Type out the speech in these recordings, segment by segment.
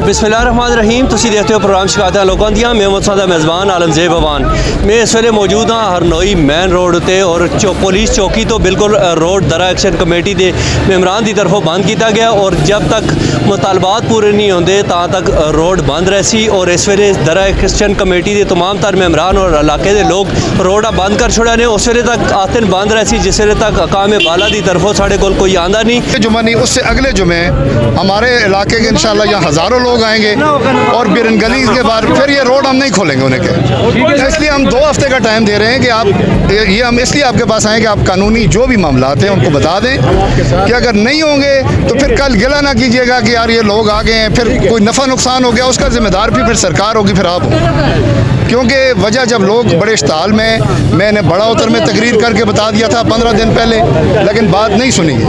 बिस्मिल्लाहिर्रहमानिर्रहीम। तुसी देखते हो प्रोग्राम शिकायतां लोकां दियां। मैं मुसादा मेज़बान आलमजेब अवान। मैं इस वेले मौजूद हाँ हरनोई मेन रोड उत्ते और पुलिस चौकी तो बिल्कुल रोड दरा एक्शन कमेटी के मेंबरान की तरफों बंद किया गया और जब तक मुतालबात पूरे नहीं होंगे तां तक रोड बंद रहसी। और इस वेले दरा एक्शन कमेटी के तमाम तर मेंबरान और इलाके के लोग रोड बंद कर छोड़ा ने उस वेले तक आतन बंद रहसी जिस वेले तक अकाम बाला की तरफों साढ़े कोल कोई आंदा नहीं। जुमा नहीं उससे अगले जुमे हमारे इलाके के इंशाल्लाह यहाँ हज़ारों लोग आएंगे और बिरन गली के बाद फिर ये रोड हम नहीं खोलेंगे उन्हें के। इसलिए हम 2 हफ्ते का टाइम दे रहे हैं कि आप ये हम इसलिए आपके पास आए कि आप कानूनी जो भी मामला हैं उनको बता दें कि अगर नहीं होंगे तो फिर कल गिला ना कीजिएगा कि यार ये लोग आ गए हैं, फिर कोई नफ़ा नुकसान हो गया उसका जिम्मेदार भी फिर सरकार होगी, फिर आप हो। क्योंकि वजह जब लोग बड़े इश्ताल में मैंने बड़ा उतर में तकरीर करके बता दिया था 15 दिन पहले, लेकिन बात नहीं सुनी।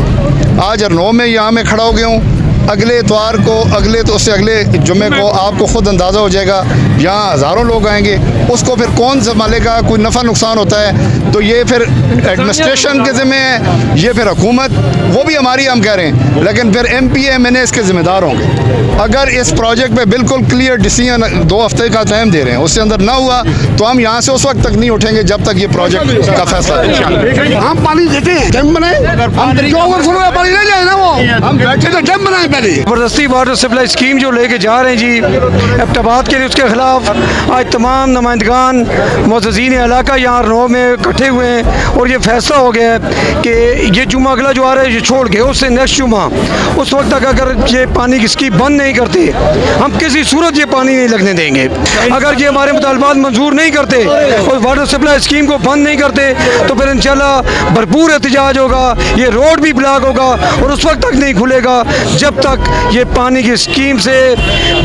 आज हरनौ में यहाँ मैं खड़ा हो गया हूँ। अगले इतवार को उससे अगले जुमे को आपको ख़ुद अंदाज़ा हो जाएगा यहाँ हज़ारों लोग आएंगे। उसको फिर कौन संभालेगा? कोई नफ़ा नुकसान होता है तो ये फिर एडमिनिस्ट्रेशन के ज़िम्मे है, ये फिर हुकूमत, वो भी हमारी हम कह रहे हैं, लेकिन फिर MP MNA इसके ज़िम्मेदार होंगे। अगर इस प्रोजेक्ट पे बिल्कुल क्लियर डिसीजन 2 हफ्ते का टाइम दे रहे हैं, उससे अंदर ना हुआ तो हम यहाँ से उस वक्त तक नहीं उठेंगे जब तक ये प्रोजेक्ट का फैसला। हम पानी देते हैं, डैम बनाए, हम पानी नहीं जाए ना, वो हम बैठे तो डैम बनाए। ज़बरदस्ती वाटर सप्लाई स्कीम जो लेके जा रहे हैं जी एबटाबाद के लिए, उसके खिलाफ आज तमाम नुमाइंदगान मुअज़्ज़िज़ीन इलाका यहाँ हरनौ में इकट्ठे हुए हैं और ये फैसला हो गया है कि ये जुमा अगला जो आ रहा है ये छोड़ के उससे नेक्स्ट जुमा उस वक्त तक अगर ये पानी की स्कीम बंद नहीं करते हम किसी सूरत ये पानी नहीं लगने देंगे। अगर ये हमारे मुतालबात मंजूर नहीं करते और वाटर सप्लाई स्कीम को बंद नहीं करते तो फिर इंशाल्लाह भरपूर एहतजाज होगा, ये रोड भी ब्लॉक होगा और उस वक्त तक नहीं खुलेगा जब तक ये पानी की स्कीम से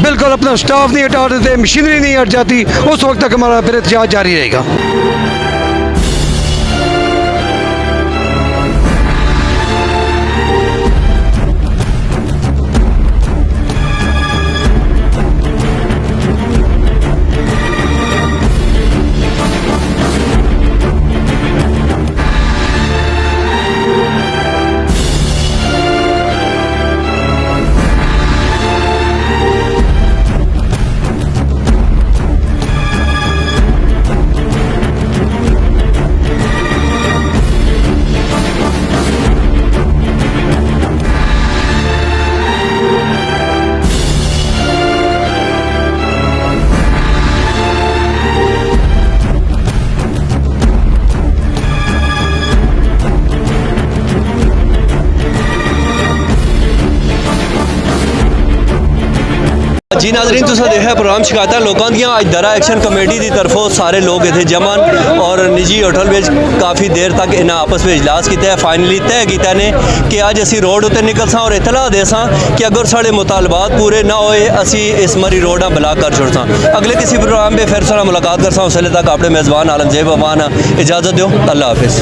बिल्कुल अपना स्टाफ नहीं हटा देते, मशीनरी नहीं हट जाती, उस वक्त तक हमारा फिर एहतजाज जारी रहेगा। जी नाजरीन, तुसा देखा प्रोग्राम शिकायतां लोकां दियां। अज दरा एक्शन कमेटी की तरफों सारे लोग इत्थे जमन और निजी होटल में काफ़ी देर तक इन्हें आपस में इजलास किया। फाइनली तय किया ने कि अज असी रोड उत्ते निकल सां और इतला दे सां कि अगर साढ़े मुतालबात पूरे ना होए असी इस मरी रोड ब्लॉक कर छोड़ सां। अगले किसी प्रोग्राम में फिर सारा मुलाकात कर सां। उस वेले तक अपने मेज़बान आलमजेब अवान इजाज़त दो। अल्लाह हाफिज़।